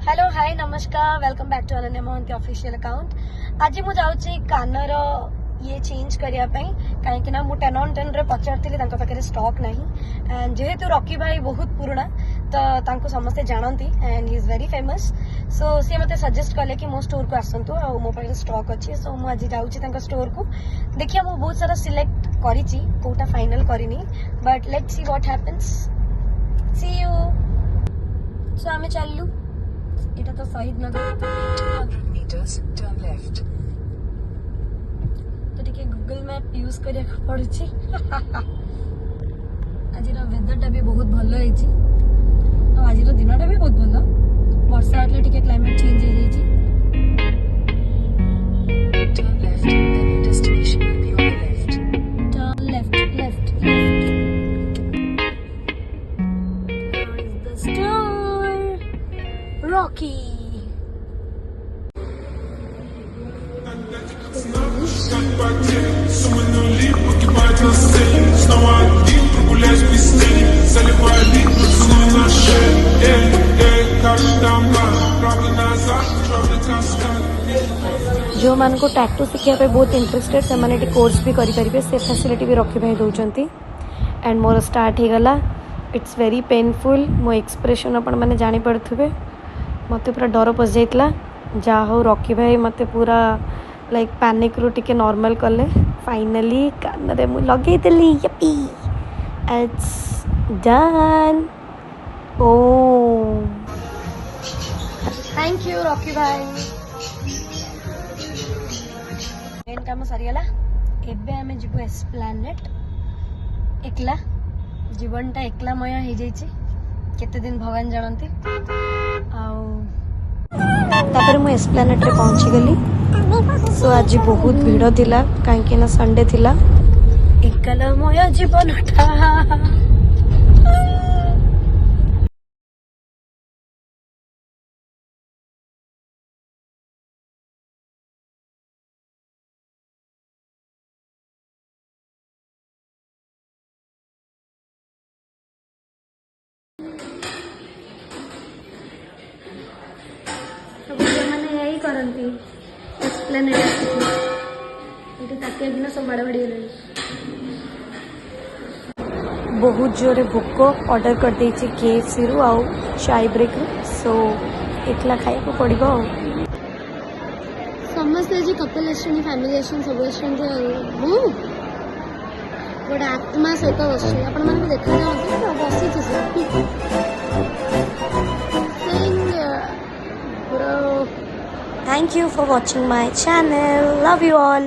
Hello hi नमस्कार welcome back to Ananya Mohanty official account. आज मुझे जाऊँगी कानर ये चेंज करने कहीं ना मुझे 10 on 10 रे पचारि पाखे स्टॉक नहीं एंड जेहेतु रॉकी भाई बहुत पुराना तो समस्ते जानती and he is very famous so सी मत सजेस्ट कले कि मो स्टोर को आसतु आ मो पाखे स्टॉक अच्छी सो मुझे जाऊँगी स्टोर को देखिए मुझे बहुत सारा सिलेक्ट करा फाइनल करनी but let's see what happens see you so आमे चलू এটা তো শহীদ নগর 100 meters turn left তো টিকে গুগল ম্যাপ यूज করিয়া পড়ুছি আজির ওয়েদারটা भी बहुत भलो ହେଇଛି ଆଉ আজিର ଦିନଟା भी बहुत भलो ବର୍ଷା ହେଲେ টিকে क्लाइमेट चेंज হৈ ଯାଇছি turn left then your destination will be on the left turn left Here is the store Rocky जो मान को टैटू शिखा बहुत इंटरेस्टेड से कोर्स भी करेंगे से फैसिलिटी भी रखी भाई दौरान एंड मोर स्टार्ट हो गला इट्स वेरी पेनफुल मो एक्सप्रेशन अपन मैंने जानी पड़े मत पूरा डर पशि जाइला जा हो रॉकी भाई मत पूरा लाइक पैनिक रू टिके नॉर्मल कले फाइनली कान रे मु लगे देली यपी it's done oh thank you Rocky भाई मेन काम सरीगला एबे आमे जिबो एस्प्लैनेट एकला जीवनटा एकलामय हो जाइए केते दिन भगवान जानते आपर मु एस्प्लैनेट रे पहुंची गली सो आज बहुत भीड़ थिला कहीं ना संडे थिला एकलामय जीवनटा यही करती एस्प्लेनेट ताकिया सब बाड़ बाड़ी बहुत जोरे भोक ऑर्डर कर देछि केएफसी रु आउ चाय ब्रेक सो एकला खाया पड़ो समस्ते जी कपल आसुनी फैमिली आसुनी सब आसुनी गोटे आत्मा सहित बस देखा बसी Thank you for watching my channel. Love you all.